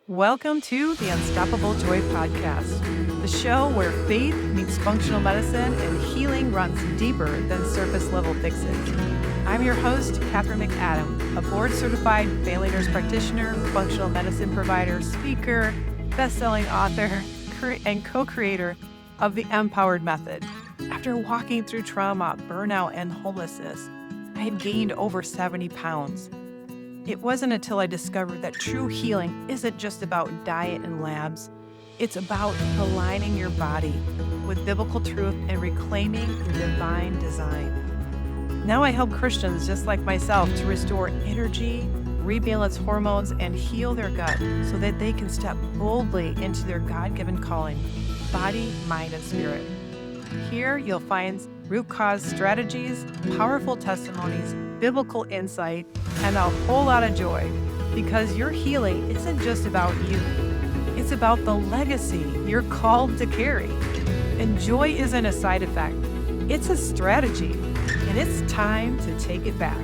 Welcome to the Unstoppable Joy Podcast, the show where faith meets functional medicine and healing runs deeper than surface level fixes. I'm your host, Kathryn McAdam, a board-certified family nurse practitioner, functional medicine provider, speaker, best-selling author, and co-creator of the Empowered Method. After walking through trauma, burnout, and homelessness, I had gained over 70 pounds. It wasn't until I discovered that true healing isn't just about diet and labs. It's about aligning your body with biblical truth and reclaiming your divine design. Now I help Christians just like myself to restore energy, rebalance hormones, and heal their gut so that they can step boldly into their God-given calling, body, mind, and spirit. Here you'll find root cause strategies, powerful testimonies, biblical insight, and a whole lot of joy, because your healing isn't just about you. It's about the legacy you're called to carry. And joy isn't a side effect. It's a strategy, and it's time to take it back.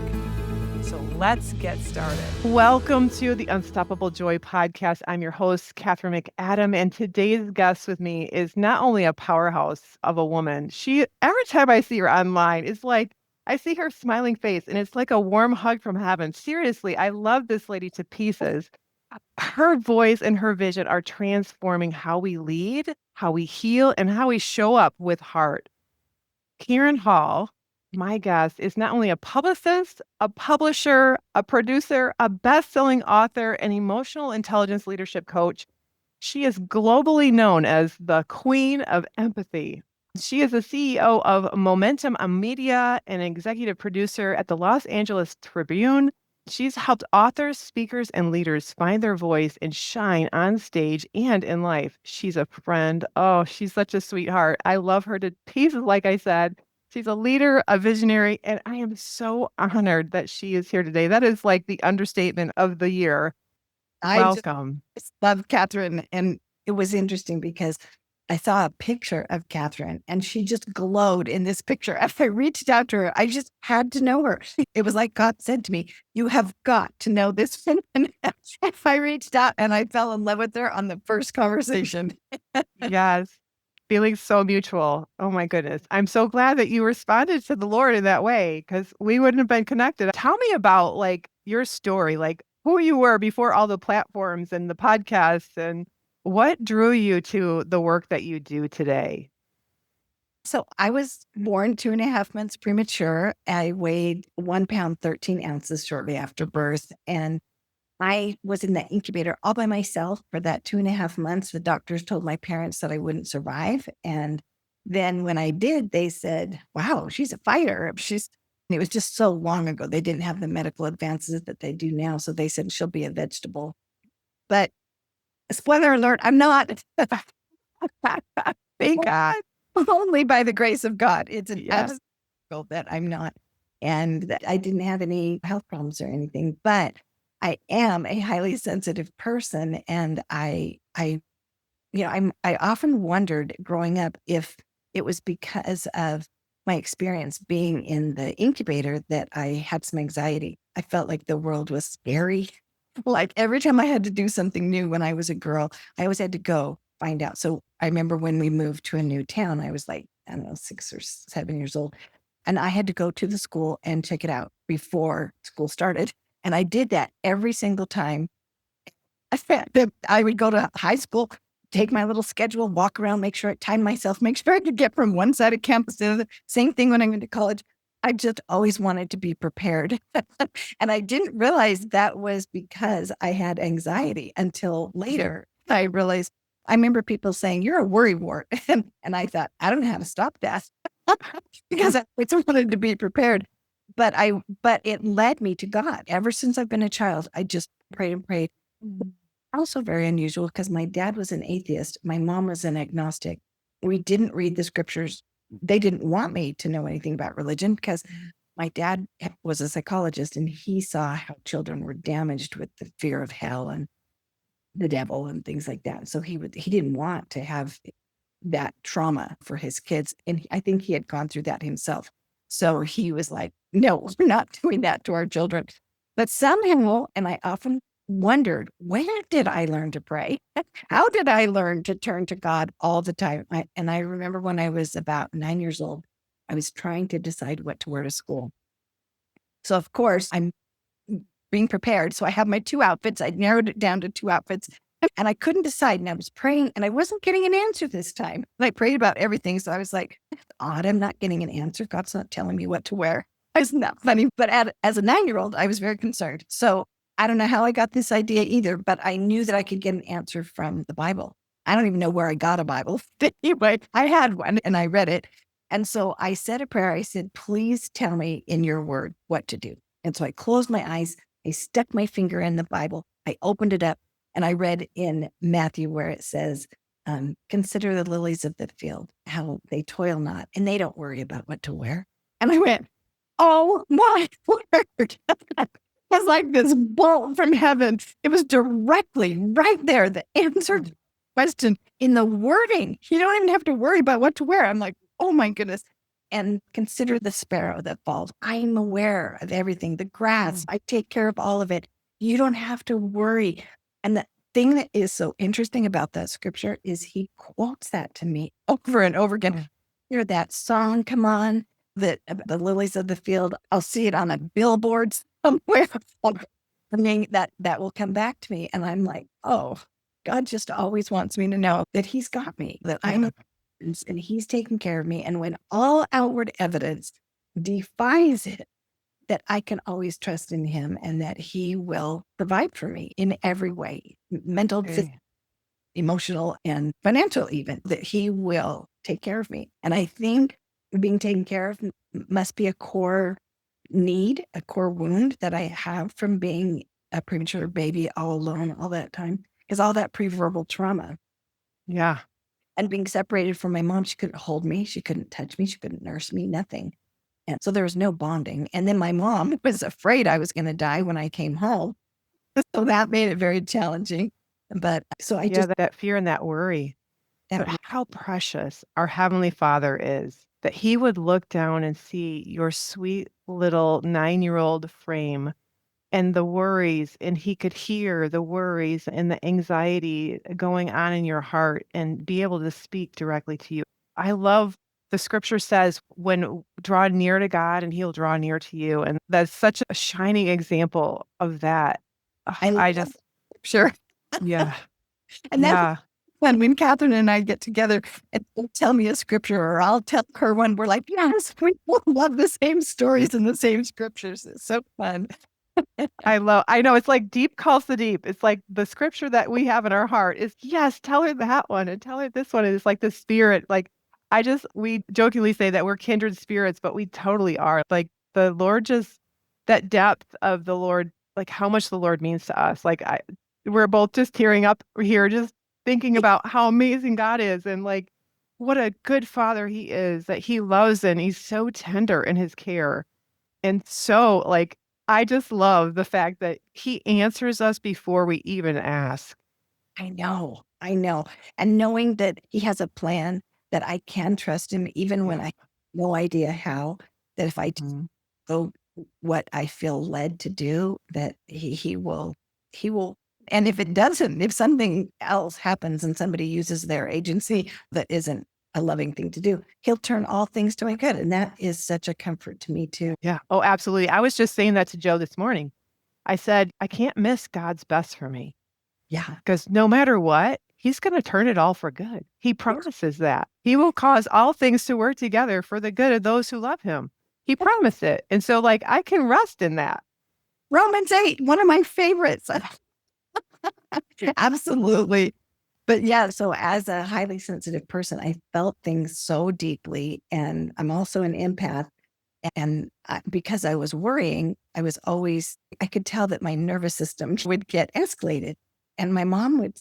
So let's get started. Welcome to the Unstoppable Joy Podcast. I'm your host, Kathryn McAdam, and today's guest with me is not only a powerhouse of a woman. Every time I see her online, it's like I see her smiling face, and it's like a warm hug from heaven. Seriously, I love this lady to pieces. Her voice and her vision are transforming how we lead, how we heal, and how we show up with heart. Karen Hall, my guest, is not only a publicist, a publisher, a producer, a best-selling author, and emotional intelligence leadership coach. She is globally known as the Queen of Empathy. She is the CEO of Momentum Media and executive producer at the Los Angeles Tribune. She's helped authors, speakers, and leaders find their voice and shine on stage and in life. She's a friend. Oh, she's such a sweetheart. I love her to pieces, like I said. She's a leader, a visionary, and I am so honored that she is here today. That is like the understatement of the year. Welcome. I just love Kathryn. And it was interesting because I saw a picture of Kathryn and she just glowed in this picture. As I reached out to her, I just had to know her. It was like God said to me, you have got to know this woman. And I reached out and I fell in love with her on the first conversation. Yes. Feeling so mutual. Oh my goodness. I'm so glad that you responded to the Lord in that way, because we wouldn't have been connected. Tell me about like your story, like who you were before all the platforms and the podcasts, and what drew you to the work that you do today? So I was born 2.5 months premature. I weighed 1 pound, 13 ounces shortly after birth. And I was in the incubator all by myself for that 2.5 months. The doctors told my parents that I wouldn't survive. And then when I did, they said, wow, she's a fighter. And it was just so long ago. They didn't have the medical advances that they do now. So they said she'll be a vegetable. But spoiler alert, I'm not. Thank God. Only by the grace of God. It's an Yes. absolute that I'm not. And that I didn't have any health problems or anything, but I am a highly sensitive person. And I often wondered growing up if it was because of my experience being in the incubator that I had some anxiety. I felt like the world was scary. Like every time I had to do something new when I was a girl, I always had to go find out. So I remember when we moved to a new town, I was like, I don't know, 6 or 7 years old. And I had to go to the school and check it out before school started. And I did that every single time. I would go to high school, take my little schedule, walk around, make sure I timed myself, make sure I could get from one side of campus to the other. Same thing when I went to college. I just always wanted to be prepared. And I didn't realize that was because I had anxiety until later. I realized, I remember people saying, you're a worrywart. And I thought, I don't know how to stop that because I always wanted to be prepared. But it led me to God. Ever since I've been a child, I just prayed and prayed. Also very unusual because my dad was an atheist. My mom was an agnostic. We didn't read the scriptures. They didn't want me to know anything about religion because my dad was a psychologist and he saw how children were damaged with the fear of hell and the devil and things like that. So he didn't want to have that trauma for his kids. And I think he had gone through that himself. So he was like, no, we're not doing that to our children. But somehow, and I often wondered, where did I learn to pray? How did I learn to turn to God all the time? And I remember when I was about 9 years old, I was trying to decide what to wear to school. So, of course, I'm being prepared. So I have my 2 outfits. I narrowed it down to 2 outfits and I couldn't decide. And I was praying and I wasn't getting an answer this time. And I prayed about everything. So I was like, that's odd. I'm not getting an answer. God's not telling me what to wear. Isn't that funny? But as a 9-year-old, I was very concerned. So I don't know how I got this idea either, but I knew that I could get an answer from the Bible. I don't even know where I got a Bible. Anyway, I had one and I read it. And so I said a prayer. I said, please tell me in your word what to do. And so I closed my eyes. I stuck my finger in the Bible. I opened it up and I read in Matthew where it says, consider the lilies of the field, how they toil not and they don't worry about what to wear. And I went, oh my word. It was like this bolt from heaven. It was directly right there. The answered question in the wording. You don't even have to worry about what to wear. I'm like, oh my goodness. And consider the sparrow that falls. I'm aware of everything. The grass, I take care of all of it. You don't have to worry. And the thing that is so interesting about that scripture is he quotes that to me over and over again. Hear that song come on, the lilies of the field. I'll see it on a billboard somewhere. I mean, that will come back to me. And I'm like, oh, God just always wants me to know that he's got me, that I'm and he's taking care of me. And when all outward evidence defies it, that I can always trust in him and that he will provide for me in every way, mental, physical, emotional, and financial even, that he will take care of me. And I think being taken care of must be a core need, a core wound that I have from being a premature baby all alone all that time, because all that pre-verbal trauma. Yeah. And being separated from my mom, she couldn't hold me. She couldn't touch me. She couldn't nurse me, nothing. And so there was no bonding. And then my mom was afraid I was going to die when I came home. So that made it very challenging. But so I just, that fear and that worry. But how precious our Heavenly Father is, that he would look down and see your sweet little 9-year-old frame and the worries, and he could hear the worries and the anxiety going on in your heart and be able to speak directly to you. I love the scripture says, when draw near to God and he'll draw near to you. And that's such a shining example of that. I just, sure. yeah. And that's when Kathryn and I get together and tell me a scripture, or I'll tell her one, we're like, yes, we love the same stories and the same scriptures. It's so fun. I know it's like deep calls to deep. It's like the scripture that we have in our heart is, yes, tell her that one and tell her this one. And it's like the spirit, like we jokingly say that we're kindred spirits, but we totally are. Like the Lord, just that depth of the Lord, like how much the Lord means to us. Like we're both just tearing up here, just thinking about how amazing God is and like what a good father he is, that he loves and he's so tender in his care. And so like, I just love the fact that he answers us before we even ask. I know. And knowing that he has a plan, that I can trust him, even when I have no idea how, that if I go what I feel led to do, that he will. And if it doesn't, if something else happens and somebody uses their agency that isn't a loving thing to do, he'll turn all things to my good. And that is such a comfort to me too. Yeah. Oh, absolutely. I was just saying that to Joe this morning. I said, I can't miss God's best for me. Yeah. Because no matter what, he's going to turn it all for good. He promises that he will cause all things to work together for the good of those who love him. He promised it. And so like, I can rest in that. Romans 8, one of my favorites. Absolutely. But yeah, so as a highly sensitive person, I felt things so deeply. And I'm also an empath. And because I was worrying, I could tell that my nervous system would get escalated. And my mom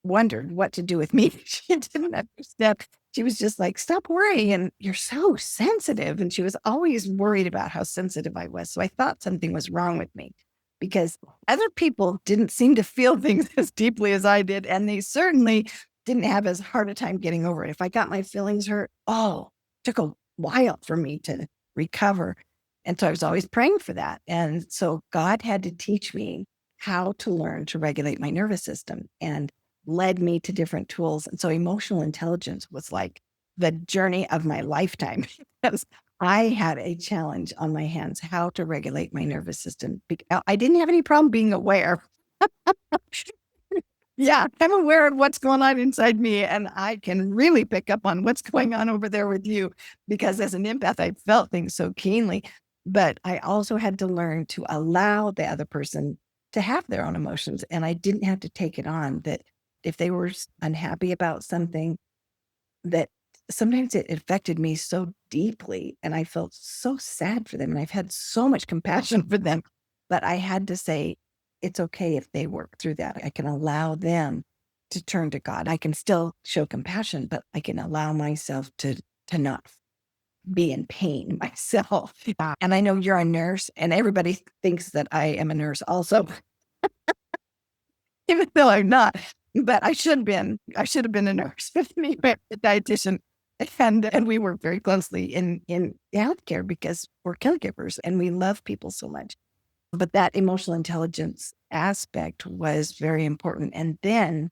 wondered what to do with me. She didn't understand. She was just like, stop worrying. And you're so sensitive. And she was always worried about how sensitive I was. So I thought something was wrong with me, because other people didn't seem to feel things as deeply as I did. And they certainly didn't have as hard a time getting over it. If I got my feelings hurt, it took a while for me to recover. And so I was always praying for that. And so God had to teach me how to learn to regulate my nervous system and led me to different tools. And so emotional intelligence was like the journey of my lifetime because I had a challenge on my hands, how to regulate my nervous system. I didn't have any problem being aware. Yeah, I'm aware of what's going on inside me, and I can really pick up on what's going on over there with you because as an empath, I felt things so keenly. But I also had to learn to allow the other person to have their own emotions, and I didn't have to take it on. That if they were unhappy about something, that sometimes it affected me so deeply, and I felt so sad for them, and I've had so much compassion for them. But I had to say, it's okay if they work through that. I can allow them to turn to God. I can still show compassion, but I can allow myself to not be in pain myself. Yeah. And I know you're a nurse, and everybody thinks that I am a nurse also, even though I'm not. But I should have been. I should have been a nurse, anyway, a dietitian. And we work very closely in healthcare because we're caregivers and we love people so much. But that emotional intelligence aspect was very important. And then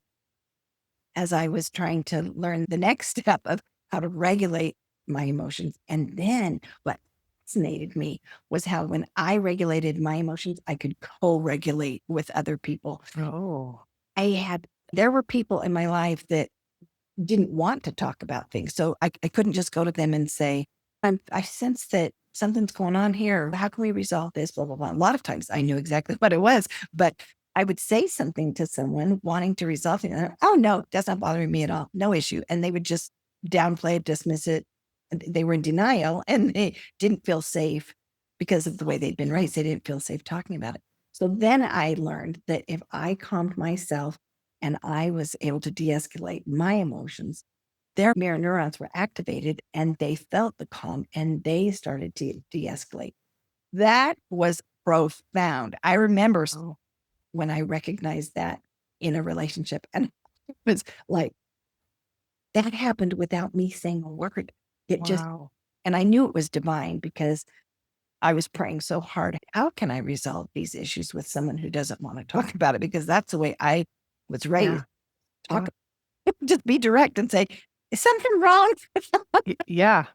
as I was trying to learn the next step of how to regulate my emotions, and then what fascinated me was how when I regulated my emotions, I could co-regulate with other people. Oh, There were people in my life that didn't want to talk about things. So I couldn't just go to them and say, I sense that something's going on here. How can we resolve this? Blah, blah, blah. A lot of times I knew exactly what it was, but I would say something to someone wanting to resolve it. And oh, no, that's not bothering me at all. No issue. And they would just downplay it, dismiss it. They were in denial and they didn't feel safe because of the way they'd been raised. They didn't feel safe talking about it. So then I learned that if I calmed myself and I was able to de-escalate my emotions, their mirror neurons were activated and they felt the calm and they started to de-escalate. That was profound. I remember when I recognized that in a relationship, and it was like, that happened without me saying a word. wow. And I knew it was divine because I was praying so hard. How can I resolve these issues with someone who doesn't want to talk about it? Because that's the way I was raised. Yeah. Just be direct and say, is something wrong? Yeah.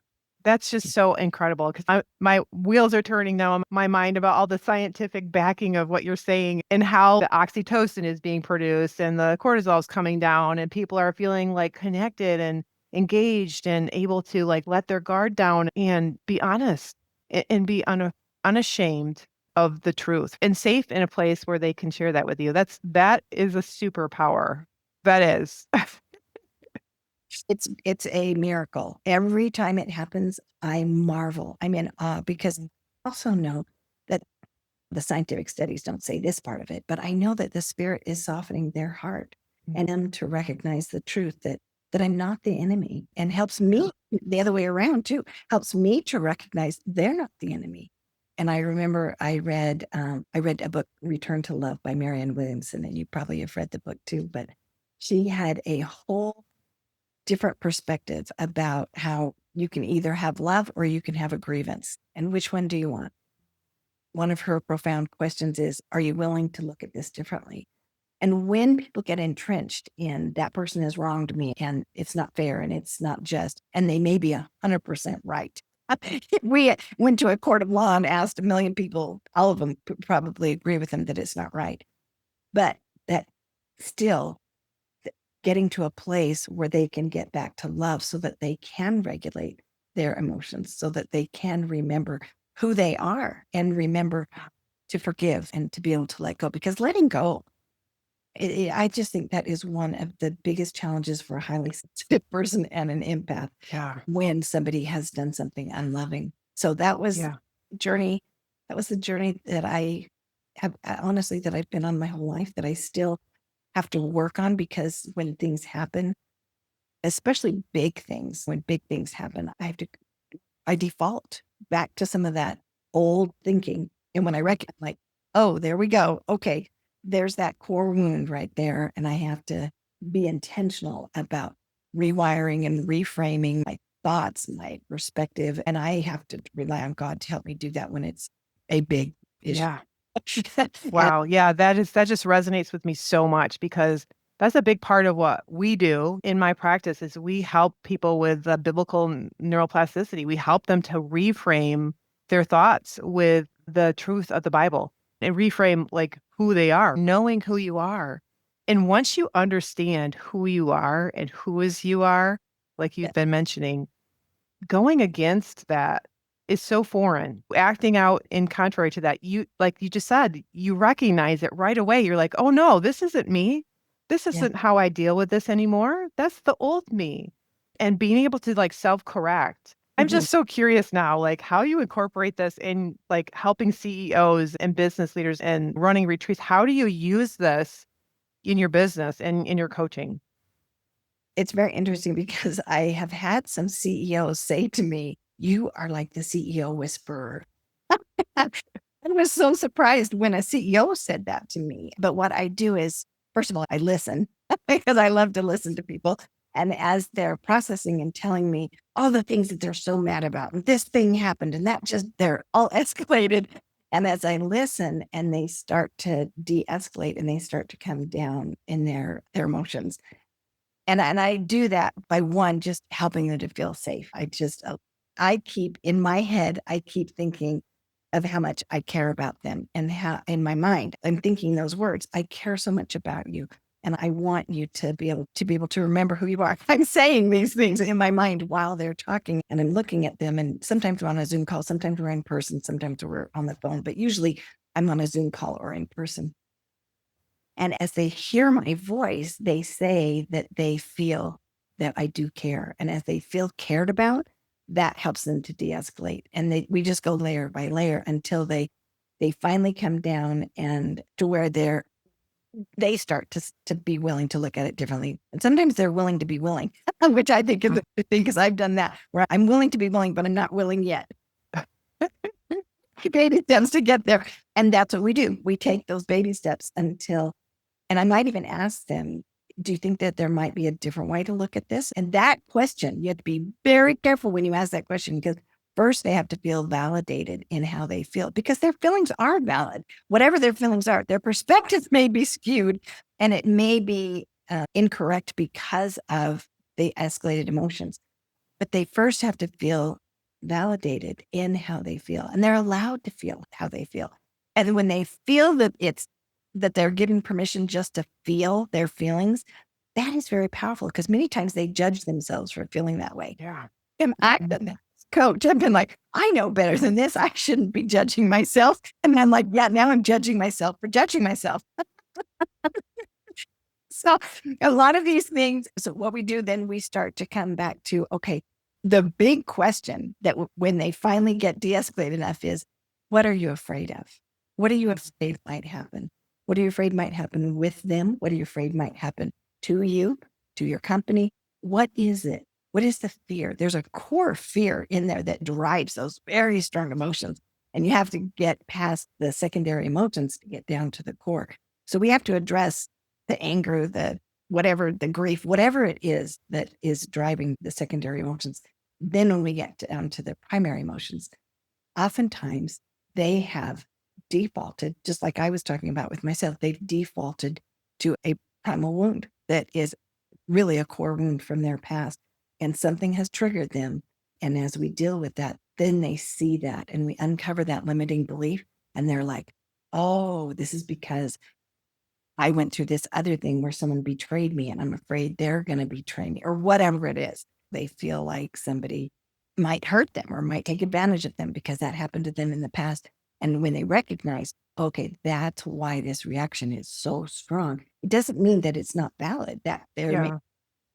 That's just so incredible because my wheels are turning now in my mind about all the scientific backing of what you're saying and how the oxytocin is being produced and the cortisol is coming down and people are feeling like connected and engaged and able to like let their guard down and be honest and be unashamed of the truth and safe in a place where they can share that with you. That is a superpower. That is. It's a miracle. Every time it happens, I marvel. I'm in awe because I also know that the scientific studies don't say this part of it, but I know that the spirit is softening their heart and them to recognize the truth that I'm not the enemy, and helps me the other way around too, helps me to recognize they're not the enemy. And I remember I read a book, Return to Love by Marianne Williamson, and you probably have read the book too, but she had a whole different perspectives about how you can either have love or you can have a grievance. And which one do you want? One of her profound questions is, are you willing to look at this differently? And when people get entrenched in that person has wronged me and it's not fair and it's not just, and they may be 100% right. We went to a court of law and asked a million people, all of them probably agree with them that it's not right. But that still getting to a place where they can get back to love so that they can regulate their emotions, so that they can remember who they are and remember to forgive and to be able to let go. Because letting go, I just think that is one of the biggest challenges for a highly sensitive person and an empath. Yeah. When somebody has done something unloving. So that was the journey. That was the journey that I have, honestly, that I've been on my whole life, that I still have to work on, because when things happen, especially big things, when big things happen, I default back to some of that old thinking. And when I reckon, like, oh, there we go. Okay, there's that core wound right there. And I have to be intentional about rewiring and reframing my thoughts, my perspective. And I have to rely on God to help me do that when it's a big issue. Yeah. And Wow. Yeah, that just resonates with me so much because that's a big part of what we do in my practice is we help people with biblical neuroplasticity. We help them to reframe their thoughts with the truth of the Bible and reframe like who they are, knowing who you are. And once you understand who you are and who is you are, like you've been mentioning, going against that is so foreign. Acting out in contrary to that, you like you just said, you recognize it right away. You're like, "Oh no, this isn't me. This yeah. isn't how I deal with this anymore. That's the old me." And being able to like self-correct. I'm Mhm. just so curious now, like how you incorporate this in like helping CEOs and business leaders and running retreats. How do you use this in your business and in your coaching? It's very interesting because I have had some CEOs say to me, "You are like the CEO whisperer." I was so surprised when a CEO said that to me. But what I do is, first of all, I listen because I love to listen to people. And as they're processing and telling me all the things that they're so mad about, and this thing happened, and that just, they're all escalated. And as I listen and they start to de escalate and they start to come down in their emotions, and I do that by one, just helping them to feel safe. I keep in my head, I keep thinking of how much I care about them and how in my mind, I'm thinking those words, I care so much about you. And I want you to be able to remember who you are. I'm saying these things in my mind while they're talking and I'm looking at them. And sometimes we're on a Zoom call, sometimes we're in person, sometimes we're on the phone, but usually I'm on a Zoom call or in person. And as they hear my voice, they say that they feel that I do care. And as they feel cared about, that helps them to de-escalate. And we just go layer by layer until they finally come down and to where they start to be willing to look at it differently. And sometimes they're willing to be willing, which I think is a good thing because I've done that where I'm willing to be willing, but I'm not willing yet. Baby steps to get there. And that's what we do. We take those baby steps until, and I might even ask them, do you think that there might be a different way to look at this? And that question, you have to be very careful when you ask that question because first they have to feel validated in how they feel because their feelings are valid. Whatever their feelings are, their perspectives may be skewed and it may be incorrect because of the escalated emotions. But they first have to feel validated in how they feel and they're allowed to feel how they feel. And when they feel that they're given permission just to feel their feelings, that is very powerful because many times they judge themselves for feeling that way. Yeah. And I've been that coach. I've been like, I know better than this. I shouldn't be judging myself. And I'm like, yeah, now I'm judging myself for judging myself. So a lot of these things. So what we do, then we start to come back to, okay, the big question that when they finally get de-escalated enough is, what are you afraid of? What are you afraid might happen? What are you afraid might happen with them? What are you afraid might happen to you, to your company? What is it? What is the fear? There's a core fear in there that drives those very strong emotions. And you have to get past the secondary emotions to get down to the core. So we have to address the anger, the whatever, the grief, whatever it is that is driving the secondary emotions. Then when we get down to the primary emotions, oftentimes they have defaulted, just like I was talking about with myself, they've defaulted to a primal wound that is really a core wound from their past. And something has triggered them. And as we deal with that, then they see that and we uncover that limiting belief. And they're like, oh, this is because I went through this other thing where someone betrayed me and I'm afraid they're going to betray me or whatever it is. They feel like somebody might hurt them or might take advantage of them because that happened to them in the past. And when they recognize, okay, that's why this reaction is so strong, it doesn't mean that it's not valid, that Yeah.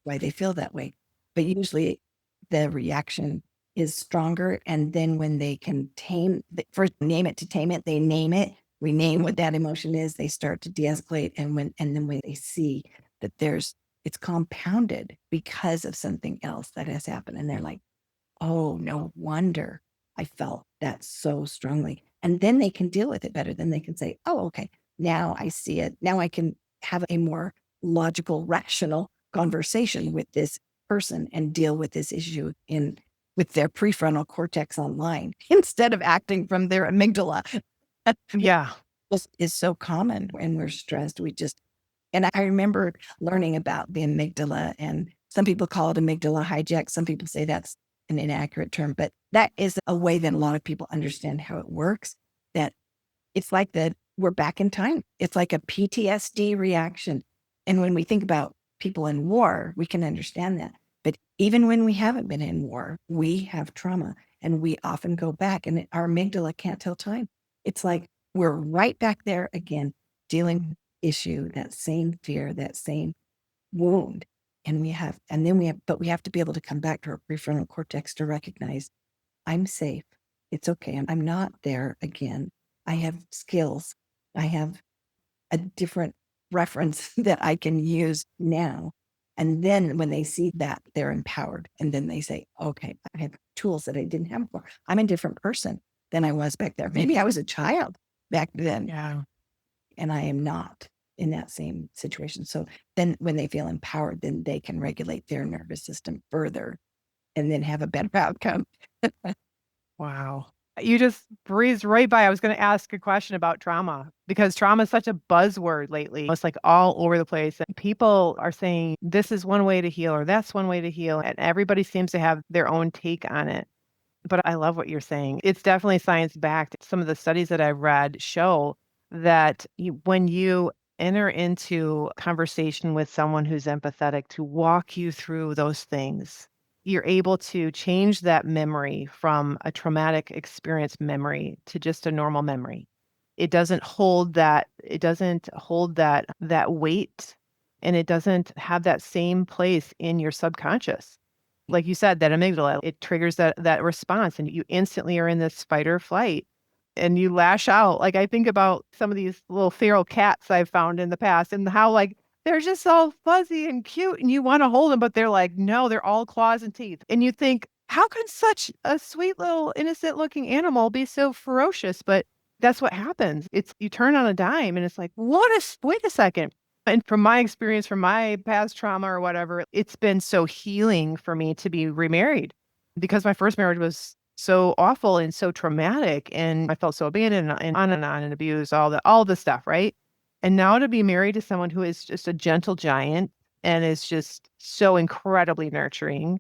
why they feel that way. But usually the reaction is stronger. And then when they can first name it to tame it, they name it, rename what that emotion is, they start to de-escalate. And then when they see that it's compounded because of something else that has happened. And they're like, oh, no wonder I felt that so strongly. And then they can deal with it better. Then they can say, oh, okay, now I see it. Now I can have a more logical, rational conversation with this person and deal with this issue with their prefrontal cortex online instead of acting from their amygdala. Yeah. this is so common when we're stressed. And I remember learning about the amygdala, and some people call it amygdala hijack. Some people say that's an inaccurate term, but that is a way that a lot of people understand how it works. That it's like that we're back in time. It's like a PTSD reaction. And when we think about people in war, we can understand that. But even when we haven't been in war, we have trauma and we often go back, and our amygdala can't tell time. It's like we're right back there again, dealing with issue, that same fear, that same wound. But we have to be able to come back to our prefrontal cortex to recognize I'm safe. It's okay. I'm not there again. I have skills. I have a different reference that I can use now. And then when they see that, they're empowered. And then they say, okay, I have tools that I didn't have before. I'm a different person than I was back there. Maybe I was a child back then. Yeah. And I am not in that same situation. So then when they feel empowered, then they can regulate their nervous system further and then have a better outcome. Wow. You just breezed right by. I was going to ask a question about trauma because trauma is such a buzzword lately. It's like all over the place. And people are saying this is one way to heal or that's one way to heal. And everybody seems to have their own take on it. But I love what you're saying. It's definitely science backed. Some of the studies that I've read show that when you enter into conversation with someone who's empathetic to walk you through those things, you're able to change that memory from a traumatic experience memory to just a normal memory. It doesn't hold that weight, and it doesn't have that same place in your subconscious. Like you said, that amygdala, it triggers that response and you instantly are in this fight or flight and you lash out. Like I think about some of these little feral cats I've found in the past and how like they're just all fuzzy and cute and you want to hold them, but they're like, no, they're all claws and teeth. And you think, how can such a sweet little innocent looking animal be so ferocious? But that's what happens. It's you turn on a dime and it's like, wait a second. And from my experience, from my past trauma or whatever, it's been so healing for me to be remarried because my first marriage was so awful and so traumatic. And I felt so abandoned and on and abused, all the stuff, right? And now to be married to someone who is just a gentle giant and is just so incredibly nurturing,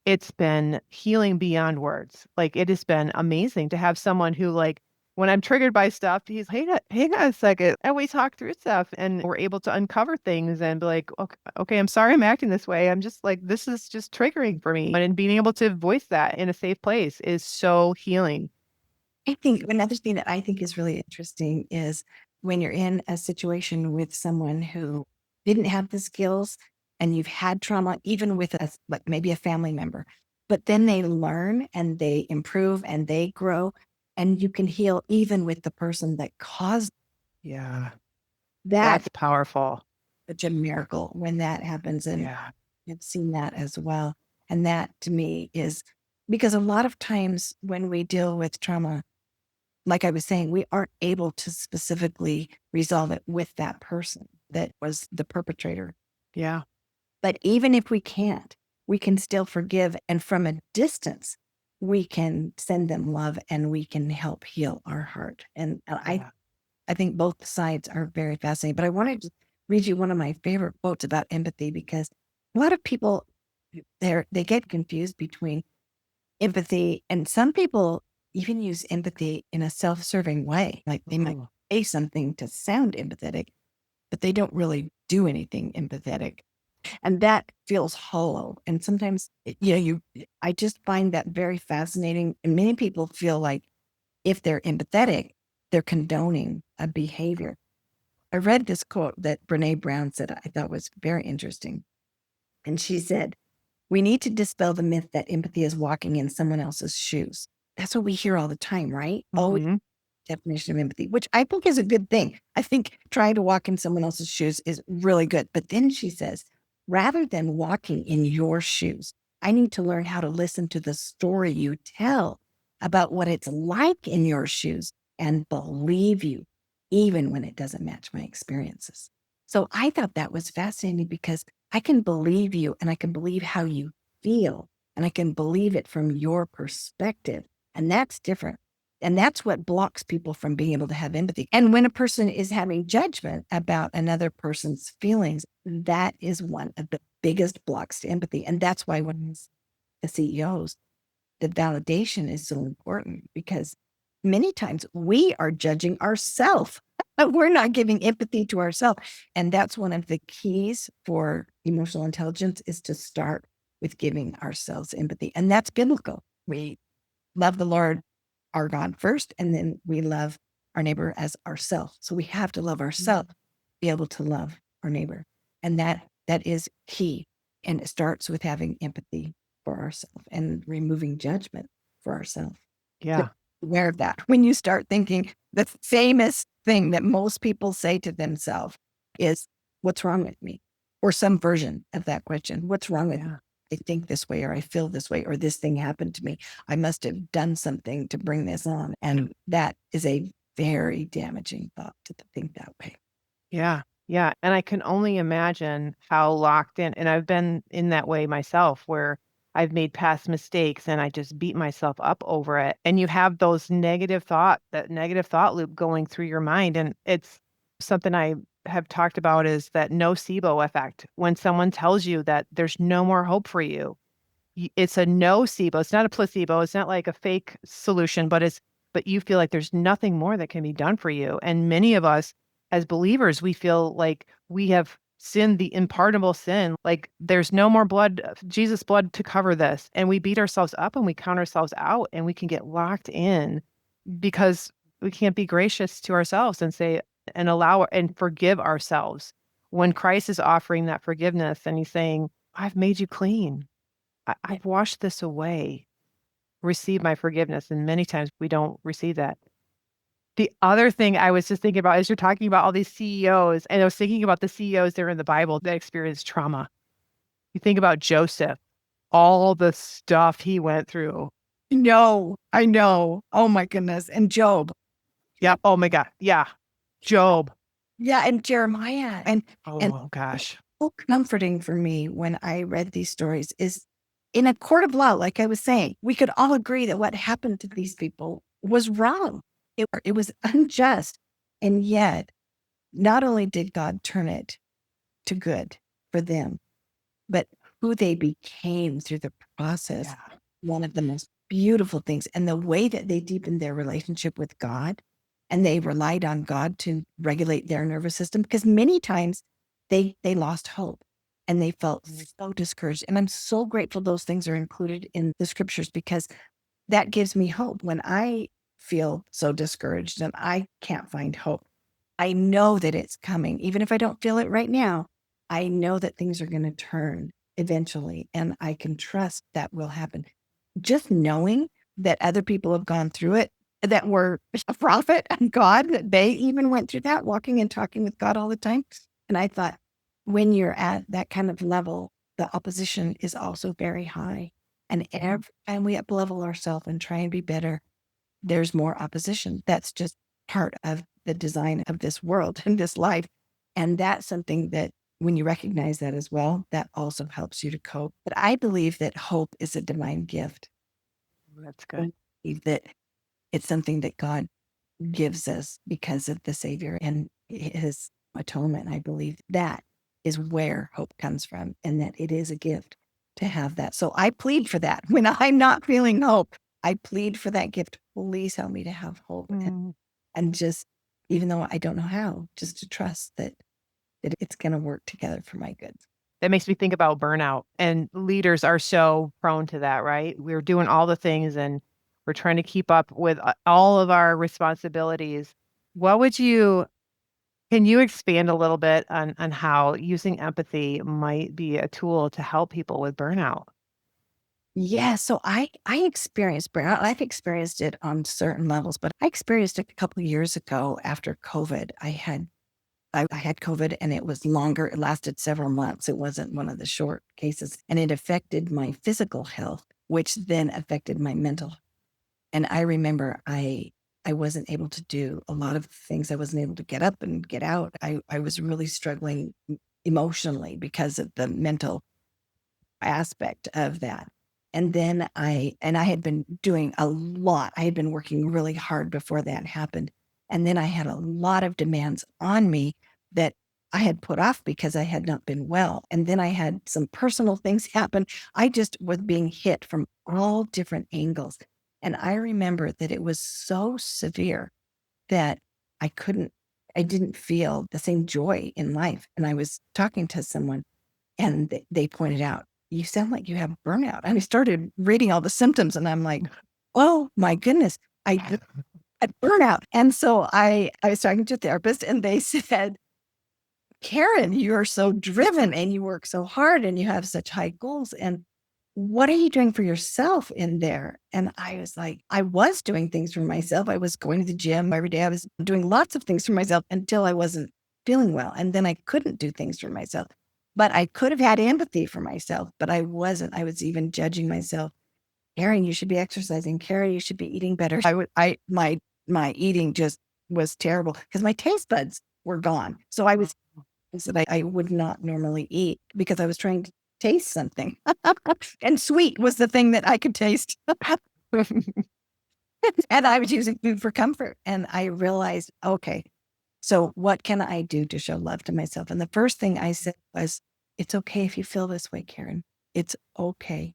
it's been healing beyond words. Like it has been amazing to have someone who like when I'm triggered by stuff, he's, hey, hang on a second. And we talk through stuff and we're able to uncover things and be like, okay, I'm sorry I'm acting this way. I'm just like, this is just triggering for me. And being able to voice that in a safe place is so healing. I think another thing that I think is really interesting is when you're in a situation with someone who didn't have the skills and you've had trauma, even with like maybe a family member, but then they learn and they improve and they grow and you can heal even with the person that caused Yeah. that. That's powerful. Such a miracle when that happens. And Yeah. I've seen that as well. And that to me is because a lot of times when we deal with trauma, like I was saying, we aren't able to specifically resolve it with that person that was the perpetrator. Yeah. But even if we can't, we can still forgive. And from a distance, we can send them love and we can help heal our heart. And Yeah. I think both sides are very fascinating. But I wanted to read you one of my favorite quotes about empathy because a lot of people, they get confused between empathy, and some people even use empathy in a self-serving way. Like they might say something to sound empathetic, but they don't really do anything empathetic. And that feels hollow. And sometimes, I just find that very fascinating. And many people feel like if they're empathetic, they're condoning a behavior. I read this quote that Brene Brown said I thought was very interesting. And she said, we need to dispel the myth that empathy is walking in someone else's shoes. That's what we hear all the time, right? Always definition of empathy, which I think is a good thing. I think trying to walk in someone else's shoes is really good. But then she says, rather than walking in your shoes, I need to learn how to listen to the story you tell about what it's like in your shoes and believe you, even when it doesn't match my experiences. So I thought that was fascinating because I can believe you and I can believe how you feel and I can believe it from your perspective. And that's different And that's what blocks people from being able to have empathy. And when a person is having judgment about another person's feelings, that is one of the biggest blocks to empathy. And that's why when the CEOs, the validation is so important, because many times we are judging ourselves. We're not giving empathy to ourselves. And that's one of the keys for emotional intelligence, is to start with giving ourselves empathy. And that's biblical. We love the Lord, our God, first, and then we love our neighbor as ourselves. So we have to love ourselves, be able to love our neighbor. And that is key. And it starts with having empathy for ourselves and removing judgment for ourselves. Yeah. Aware of that. When you start thinking, the famous thing that most people say to themselves is, what's wrong with me? Or some version of that question, what's wrong with me? I think this way, or I feel this way, or this thing happened to me. I must have done something to bring this on. And that is a very damaging thought, to think that way. Yeah. Yeah. And I can only imagine how locked in, and I've been in that way myself, where I've made past mistakes and I just beat myself up over it. And you have that negative thought loop going through your mind. And it's something I have talked about, is that nocebo effect. When someone tells you that there's no more hope for you, it's a nocebo. It's not a placebo. It's not like a fake solution, but you feel like there's nothing more that can be done for you. And many of us as believers, we feel like we have sinned the unpardonable sin. Like there's no more blood, Jesus' blood, to cover this. And we beat ourselves up and we count ourselves out, and we can get locked in because we can't be gracious to ourselves and say, and allow and forgive ourselves. When Christ is offering that forgiveness and he's saying, I've made you clean. I've washed this away. Receive my forgiveness. And many times we don't receive that. The other thing I was just thinking about, as you're talking about all these CEOs, and I was thinking about the CEOs that are in the Bible that experienced trauma. You think about Joseph, all the stuff he went through. No, I know. Oh my goodness. And Job. Yeah. Oh my God. Yeah. Job. Yeah. And Jeremiah. And gosh. So comforting for me when I read these stories is, in a court of law, like I was saying, we could all agree that what happened to these people was wrong. It was unjust. And yet, not only did God turn it to good for them, but who they became through the process. Yeah. One of the most beautiful things, and the way that they deepened their relationship with God, and they relied on God to regulate their nervous system, because many times they lost hope and they felt so discouraged. And I'm so grateful those things are included in the scriptures, because that gives me hope when I feel so discouraged and I can't find hope. I know that it's coming. Even if I don't feel it right now, I know that things are going to turn eventually, and I can trust that will happen. Just knowing that other people have gone through it, that were a prophet and God, that they even went through that, walking and talking with God all the time. And I thought, when you're at that kind of level, the opposition is also very high. And every time we up-level ourselves and try and be better, there's more opposition. That's just part of the design of this world and this life. And that's something that, when you recognize that as well, that also helps you to cope. But I believe that hope is a divine gift. That's I good. believe that it's something that God gives us because of the Savior and his atonement. I believe that is where hope comes from, and that it is a gift to have that. So I plead for that. When I'm not feeling hope, I plead for that gift. Please help me to have hope. And just, even though I don't know how, just to trust that it's going to work together for my good. That makes me think about burnout, and leaders are so prone to that, right? We're doing all the things and we're trying to keep up with all of our responsibilities. Can you expand a little bit on how using empathy might be a tool to help people with burnout? Yeah, so I experienced burnout. I've experienced it on certain levels, but I experienced it a couple of years ago after COVID. I had COVID, and it was longer. It lasted several months. It wasn't one of the short cases, and it affected my physical health, which then affected my mental. And I remember I wasn't able to do a lot of things. I wasn't able to get up and get out. I was really struggling emotionally because of the mental aspect of that. And then I had been doing a lot. I had been working really hard before that happened. And then I had a lot of demands on me that I had put off because I had not been well. And then I had some personal things happen. I just was being hit from all different angles. And I remember that it was so severe that I didn't feel the same joy in life. And I was talking to someone and they pointed out, you sound like you have burnout. And I started reading all the symptoms and I'm like, oh my goodness, I had burnout. And so I was talking to a therapist and they said, Karen, you are so driven and you work so hard and you have such high goals. And what are you doing for yourself in there? And I was like, I was doing things for myself. I was going to the gym every day. I was doing lots of things for myself until I wasn't feeling well. And then I couldn't do things for myself. But I could have had empathy for myself, but I wasn't. I was even judging myself. Karen, you should be exercising. Karen, you should be eating better. My eating just was terrible because my taste buds were gone. So I was that I would not normally eat because I was trying to taste something. And sweet was the thing that I could taste. And I was using food for comfort. And I realized, okay, so what can I do to show love to myself? And the first thing I said was, it's okay if you feel this way, Karen. It's okay.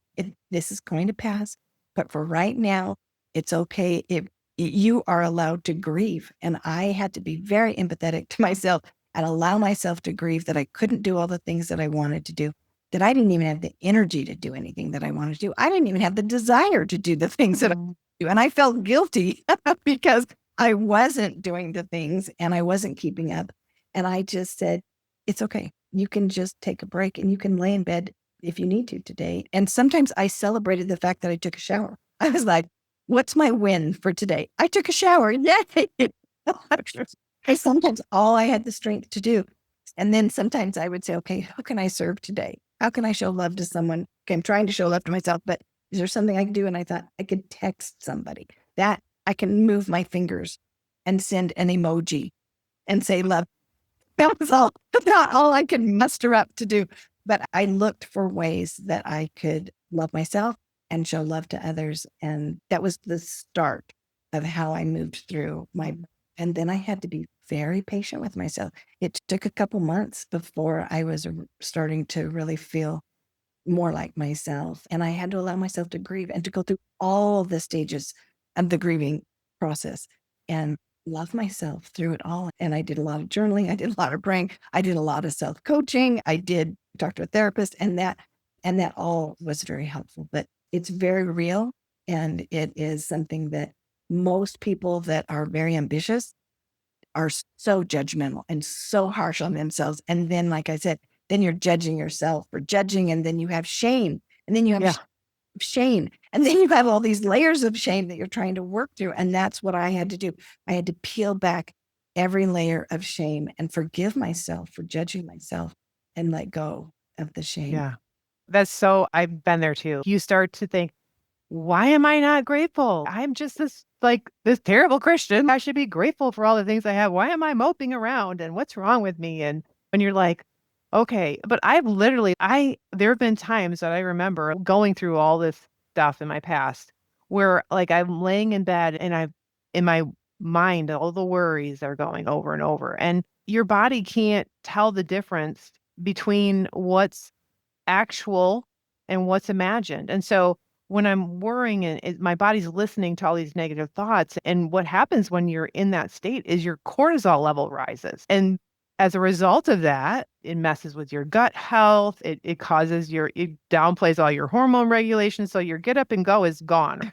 This is going to pass. But for right now, it's okay if you are allowed to grieve. And I had to be very empathetic to myself and allow myself to grieve that I couldn't do all the things that I wanted to do, that I didn't even have the energy to do anything that I wanted to do. I didn't even have the desire to do the things that I do. And I felt guilty because I wasn't doing the things and I wasn't keeping up. And I just said, it's okay. You can just take a break and you can lay in bed if you need to today. And sometimes I celebrated the fact that I took a shower. I was like, what's my win for today? I took a shower. Yay. And sometimes all I had the strength to do. And then sometimes I would say, okay, how can I serve today? How can I show love to someone? Okay, I'm trying to show love to myself, but is there something I can do? And I thought I could text somebody that I can move my fingers and send an emoji and say love. That was not all I could muster up to do. But I looked for ways that I could love myself and show love to others. And that was the start of how I moved through and then I had to be very patient with myself. It took a couple months before I was starting to really feel more like myself. And I had to allow myself to grieve and to go through all the stages of the grieving process and love myself through it all. And I did a lot of journaling. I did a lot of praying. I did a lot of self-coaching. I did talk to a therapist and that all was very helpful. But it's very real. And it is something that most people that are very ambitious are so judgmental and so harsh on themselves. And then, like I said, then you're judging yourself for judging. And then you have shame. And then you have shame. And then you have all these layers of shame that you're trying to work through. And that's what I had to do. I had to peel back every layer of shame and forgive myself for judging myself and let go of the shame. Yeah. I've been there too. You start to think, why am I not grateful? I'm just this terrible Christian. I should be grateful for all the things I have. Why am I moping around? And what's wrong with me? And when you're like, okay, but there have been times that I remember going through all this stuff in my past where like I'm laying in bed and in my mind, all the worries are going over and over. And your body can't tell the difference between what's actual and what's imagined. And so when I'm worrying and my body's listening to all these negative thoughts, and what happens when you're in that state is your cortisol level rises. And as a result of that, it messes with your gut health. It downplays all your hormone regulation. So your get up and go is gone.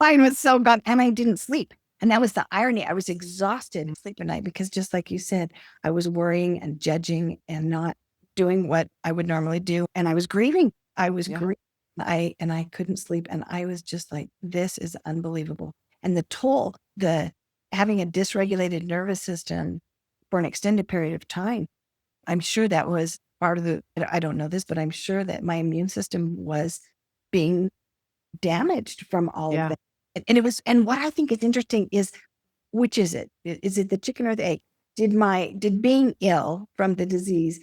Mine was so gone. And I didn't sleep. And that was the irony. I was exhausted and sleep at night because just like you said, I was worrying and judging and not doing what I would normally do. And I was grieving. Grieving. I couldn't sleep. And I was just like, this is unbelievable. And the toll, having a dysregulated nervous system for an extended period of time, I'm sure that was part of I don't know this, but I'm sure that my immune system was being damaged from all of that. And what I think is interesting is, which is it? Is it the chicken or the egg? Did being ill from the disease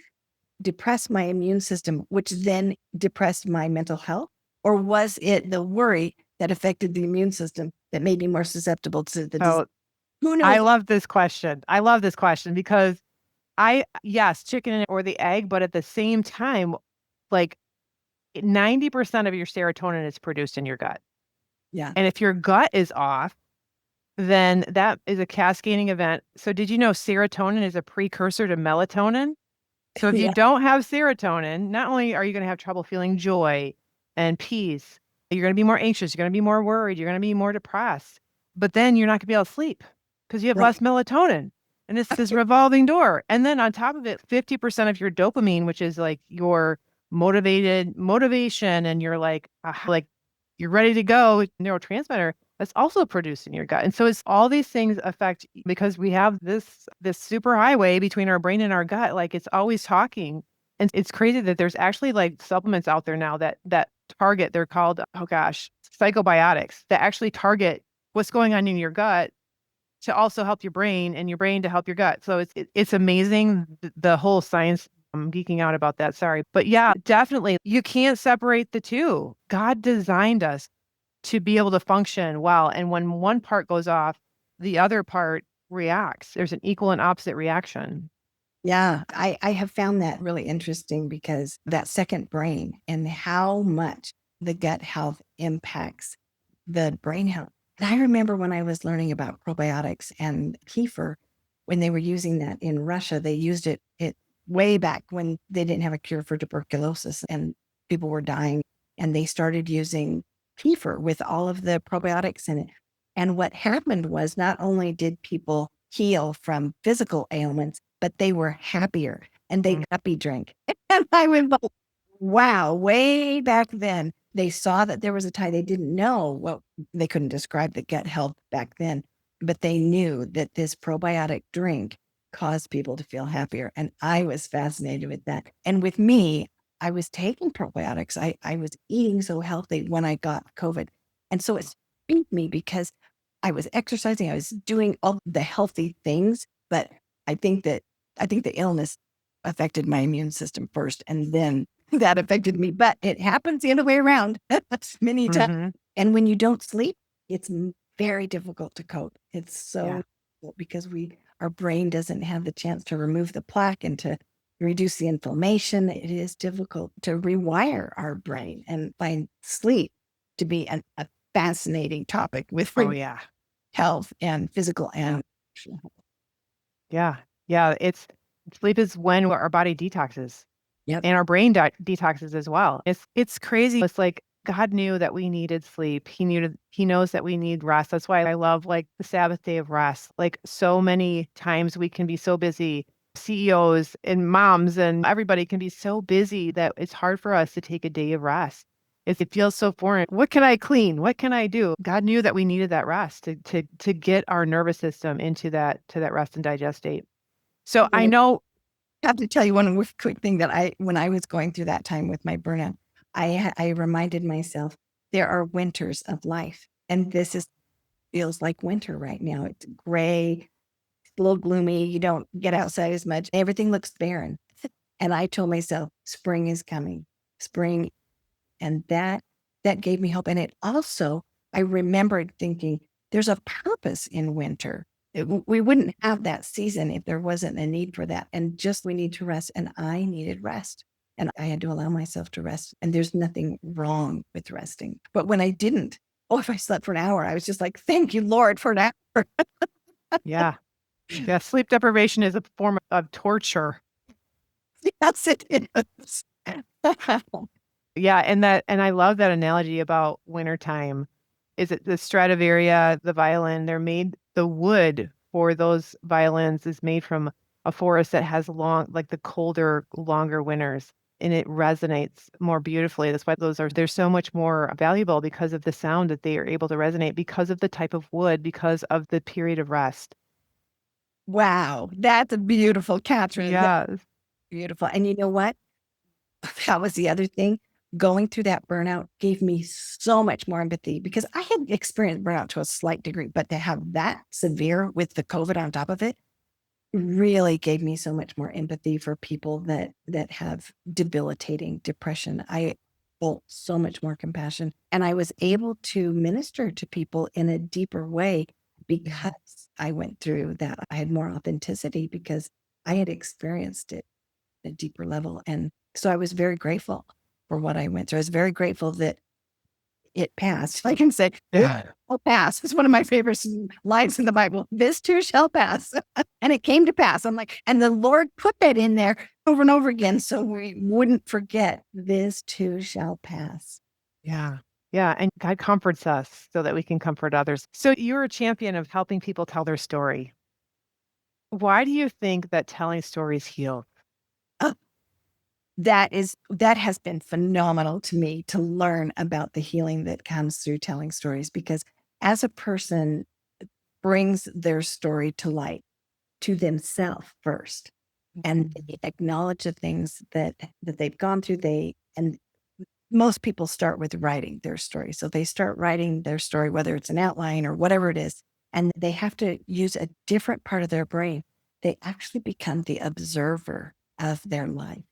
depress my immune system, which then depressed my mental health? Or was it the worry that affected the immune system that made me more susceptible to the disease? So Who I knows? love this question. I love this question because yes, chicken or the egg, but at the same time, like 90% of your serotonin is produced in your gut. Yeah. And if your gut is off, then that is a cascading event. So did you know serotonin is a precursor to melatonin? So if you Yeah. don't have serotonin, not only are you going to have trouble feeling joy and peace, you're going to be more anxious, you're going to be more worried, you're going to be more depressed, but then you're not going to be able to sleep because you have Right. less melatonin. And it's this revolving door. And then on top of it, 50% of your dopamine, which is like your motivation and you're like you're ready to go neurotransmitter, that's also produced in your gut. And so it's all these things affect because we have this super highway between our brain and our gut. Like it's always talking. And it's crazy that there's actually like supplements out there now that target, they're called, oh gosh, psychobiotics that actually target what's going on in your gut to also help your brain and your brain to help your gut. So it's amazing the whole science. I'm geeking out about that. Sorry. But yeah, definitely you can't separate the two. God designed us to be able to function well. And when one part goes off, the other part reacts. There's an equal and opposite reaction. Yeah, I have found that really interesting because that second brain and how much the gut health impacts the brain health. And I remember when I was learning about probiotics and kefir, when they were using that in Russia, they used it way back when they didn't have a cure for tuberculosis and people were dying. And they started using kefir with all of the probiotics in it. And what happened was not only did people heal from physical ailments, but they were happier and they happy drink. And I went, wow, way back then, they saw that there was a tie. They didn't know what they couldn't describe the gut health back then, but they knew that this probiotic drink caused people to feel happier. And I was fascinated with that. And with me, I was taking probiotics. I was eating so healthy when I got COVID. And so it beat me because I was exercising, I was doing all the healthy things, but I think the illness affected my immune system first, and then that affected me. But it happens the other way around many times. Mm-hmm. And when you don't sleep, it's very difficult to cope. It's so Yeah. difficult because our brain doesn't have the chance to remove the plaque and to reduce the inflammation. It is difficult to rewire our brain and find sleep to be a fascinating topic with Oh yeah. health and physical and emotional health. Yeah. Yeah. Sleep is when our body detoxes. Yep. And our brain detoxes as well. It's crazy. It's like God knew that we needed sleep. He knows that we need rest. That's why I love like the Sabbath day of rest. Like so many times we can be so busy. CEOs and moms and everybody can be so busy that it's hard for us to take a day of rest. It feels so foreign. What can I clean? What can I do? God knew that we needed that rest to get our nervous system into that rest and digest state. So I know. I have to tell you one quick thing that when I was going through that time with my burnout, I reminded myself there are winters of life, and feels like winter right now. It's gray, it's a little gloomy. You don't get outside as much. Everything looks barren, and I told myself spring is coming, spring, and that gave me hope. And it also, I remembered thinking there's a purpose in winter. We wouldn't have that season if there wasn't a need for that. And just we need to rest. And I needed rest. And I had to allow myself to rest. And there's nothing wrong with resting. But when I didn't, if I slept for an hour, I was just like, thank you, Lord, for an hour. Yeah. Yeah. Sleep deprivation is a form of torture. Yes, it is. Yeah. And I love that analogy about wintertime. Is it the Stradivaria, the violin? The wood for those violins is made from a forest that has like the colder, longer winters. And it resonates more beautifully. That's why they're so much more valuable because of the sound that they are able to resonate, because of the type of wood, because of the period of rest. Wow. That's a beautiful, Kathryn. Yes. Beautiful. And you know what? That was the other thing. Going through that burnout gave me so much more empathy because I had experienced burnout to a slight degree, but to have that severe with the COVID on top of it really gave me so much more empathy for people that have debilitating depression. so much more compassion. And I was able to minister to people in a deeper way because I went through that. I had more authenticity because I had experienced it at a deeper level. And so I was very grateful for what I went through. I was very grateful that it passed. I can say, Yeah. will pass. It's one of my favorite lines in the Bible. This too shall pass. And it came to pass. I'm like, and the Lord put that in there over and over again so we wouldn't forget this too shall pass. Yeah. Yeah. And God comforts us so that we can comfort others. So you're a champion of helping people tell their story. Why do you think that telling stories heals? That has been phenomenal to me to learn about the healing that comes through telling stories, because as a person brings their story to light to themselves first, and they acknowledge the things that they've gone through, and most people start with writing their story. So they start writing their story, whether it's an outline or whatever it is, and they have to use a different part of their brain. They actually become the observer of their life.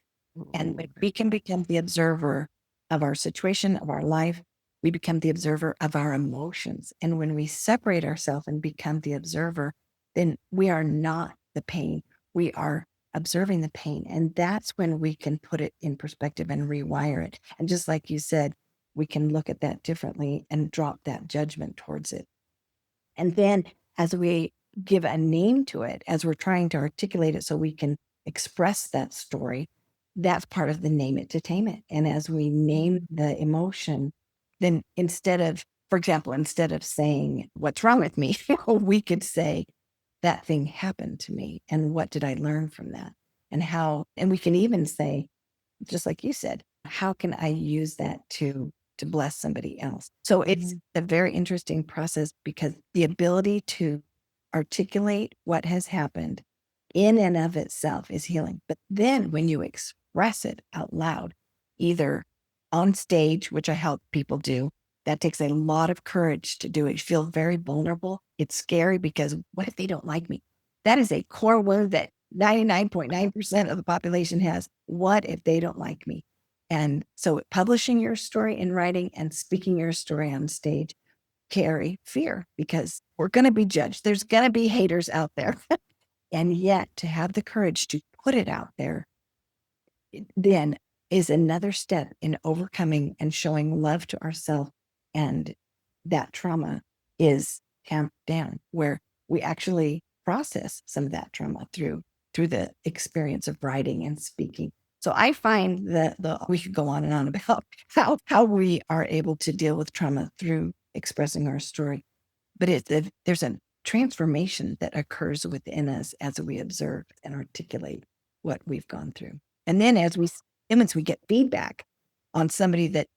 And when we can become the observer of our situation, of our life, we become the observer of our emotions. And when we separate ourselves and become the observer, then we are not the pain. We are observing the pain. And that's when we can put it in perspective and rewire it. And just like you said, we can look at that differently and drop that judgment towards it. And then as we give a name to it, as we're trying to articulate it so we can express that story, that's part of the name it to tame it. And as we name the emotion, then instead of, for example, instead of saying, what's wrong with me, we could say, that thing happened to me. And what did I learn from that? And we can even say, just like you said, how can I use that to bless somebody else? So it's a very interesting process, because the ability to articulate what has happened in and of itself is healing. But then when you express it out loud, either on stage, which I help people do, that takes a lot of courage to do it. You feel very vulnerable. It's scary because what if they don't like me? That is a core wound that 99.9% of the population has. What if they don't like me? And so publishing your story in writing and speaking your story on stage carry fear, because we're going to be judged. There's going to be haters out there. And yet to have the courage to put it out there then is another step in overcoming and showing love to ourselves. And that trauma is tamped down, where we actually process some of that trauma through the experience of writing and speaking. So I find that we could go on and on about how we are able to deal with trauma through expressing our story. But there's a transformation that occurs within us as we observe and articulate what we've gone through. And then as we get feedback on somebody that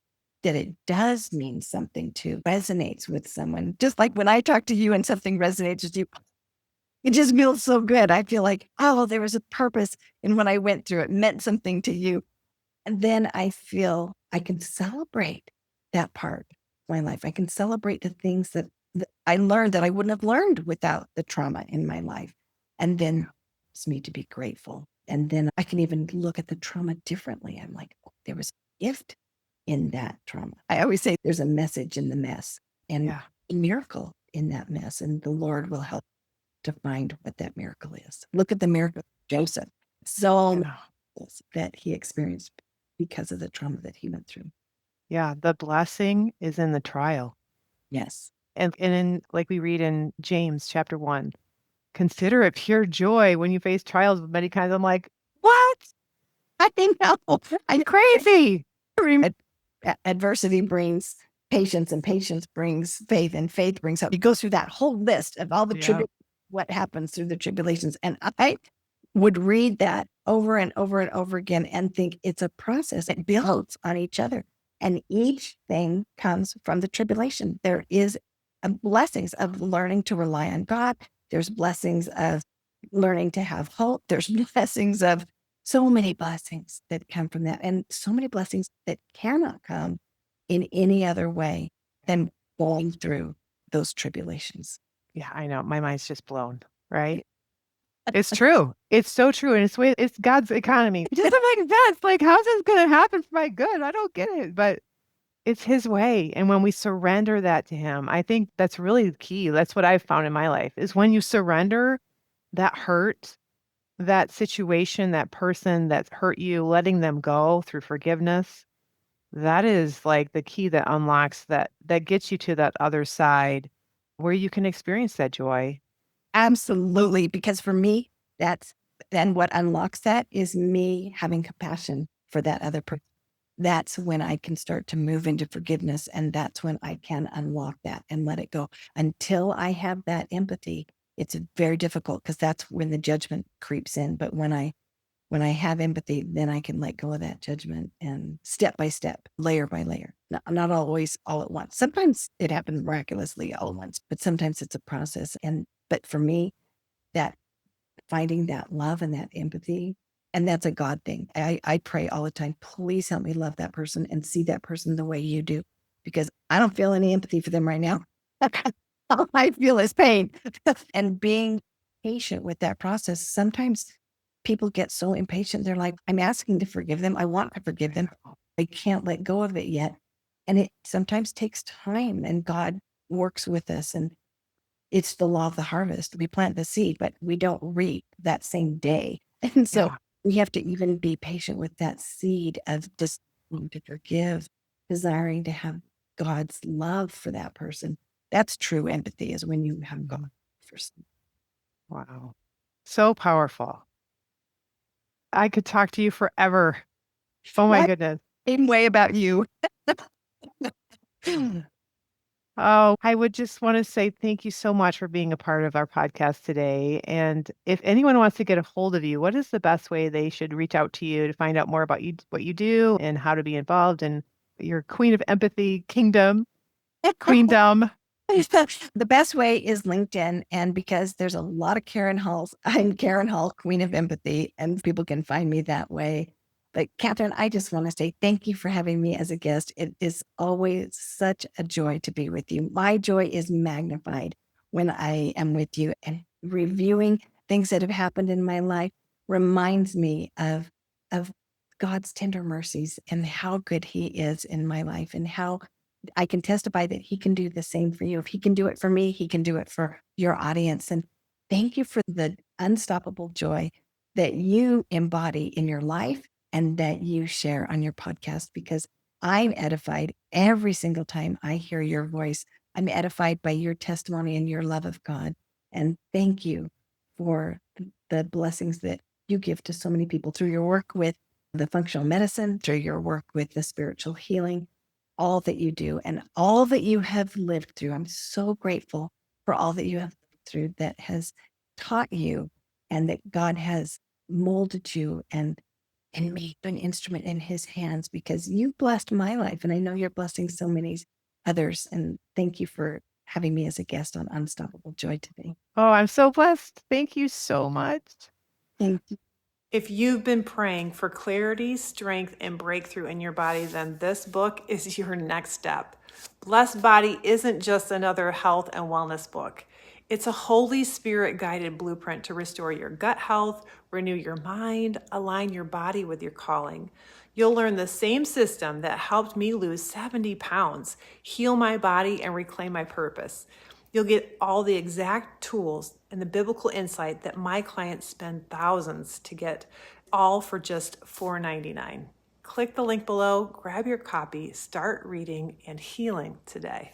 it does mean something to, resonates with someone, just like when I talk to you and something resonates with you, it just feels so good. I feel like, oh, there was a purpose in what I went through. It meant something to you. And then I feel I can celebrate that part of my life. I can celebrate the things that I learned that I wouldn't have learned without the trauma in my life. And then it's me to be grateful. And then I can even look at the trauma differently. I'm like, oh, there was a gift in that trauma. I always say there's a message in the mess and a miracle in that mess. And the Lord will help to find what that miracle is. Look at the miracle of Joseph. So that he experienced because of the trauma that he went through. Yeah. The blessing is in the trial. Yes. And in, like we read in James chapter 1, consider it pure joy when you face trials of many kinds. I'm like, what? I know. I'm crazy. Adversity brings patience, and patience brings faith, and faith brings hope. You go through that whole list of all the what happens through the tribulations. And I would read that over and over and over again and think it's a process. It builds on each other. And each thing comes from the tribulation. There is blessings of learning to rely on God. There's blessings of learning to have hope. There's blessings of so many blessings that come from that, and so many blessings that cannot come in any other way than going through those tribulations. Yeah, I know. My mind's just blown, right? It's true. It's so true. And it's God's economy. It doesn't make sense. Like, how's this going to happen for my good? I don't get it. But it's his way. And when we surrender that to him, I think that's really key. That's what I've found in my life is when you surrender that hurt, that situation, that person that's hurt you, letting them go through forgiveness. That is like the key that unlocks that gets you to that other side where you can experience that joy. Absolutely. Because for me, that's then what unlocks that is me having compassion for that other person. That's when I can start to move into forgiveness. And that's when I can unlock that and let it go. Until I have that empathy, it's very difficult because that's when the judgment creeps in. But when I have empathy, then I can let go of that judgment and step by step, layer by layer, not always all at once. Sometimes it happens miraculously all at once, but sometimes it's a process. But for me, that finding that love and that empathy, and that's a God thing. I pray all the time, please help me love that person and see that person the way you do, because I don't feel any empathy for them right now. All I feel is pain. And being patient with that process, sometimes people get so impatient. They're like, I'm asking to forgive them. I want to forgive them. I can't let go of it yet. And it sometimes takes time, and God works with us. And it's the law of the harvest. We plant the seed, but we don't reap that same day. And so Yeah. we have to even be patient with that seed of just wanting to forgive, desiring to have God's love for that person. That's true empathy, is when you have God for someone. Wow. So powerful. I could talk to you forever. Oh my Right? goodness. Same way about you. Oh, I would just want to say thank you so much for being a part of our podcast today. And if anyone wants to get a hold of you, what is the best way they should reach out to you to find out more about you, what you do, and how to be involved in your Queen of Empathy kingdom, queendom? The best way is LinkedIn. And because there's a lot of Karen Halls, I'm Karen Hall, Queen of Empathy, and people can find me that way. But Kathryn, I just want to say thank you for having me as a guest. It is always such a joy to be with you. My joy is magnified when I am with you, and reviewing things that have happened in my life reminds me of God's tender mercies and how good he is in my life, and how I can testify that he can do the same for you. If he can do it for me, he can do it for your audience. And thank you for the unstoppable joy that you embody in your life and that you share on your podcast, because I'm edified every single time I hear your voice. I'm edified by your testimony and your love of God. And thank you for the blessings that you give to so many people through your work with the functional medicine, through your work with the spiritual healing, all that you do and all that you have lived through. I'm so grateful for all that you have lived through that has taught you, and that God has molded you and made an instrument in his hands, because you blessed my life. And I know you're blessing so many others. And thank you for having me as a guest on Unstoppable Joy today. Oh, I'm so blessed. Thank you so much. Thank you. If you've been praying for clarity, strength, and breakthrough in your body, then this book is your next step. Blessed Body isn't just another health and wellness book. It's a Holy Spirit guided blueprint to restore your gut health, renew your mind, align your body with your calling. You'll learn the same system that helped me lose 70 pounds, heal my body, and reclaim my purpose. You'll get all the exact tools and the biblical insight that my clients spend thousands to get, all for just $4.99. Click the link below, grab your copy, start reading and healing today.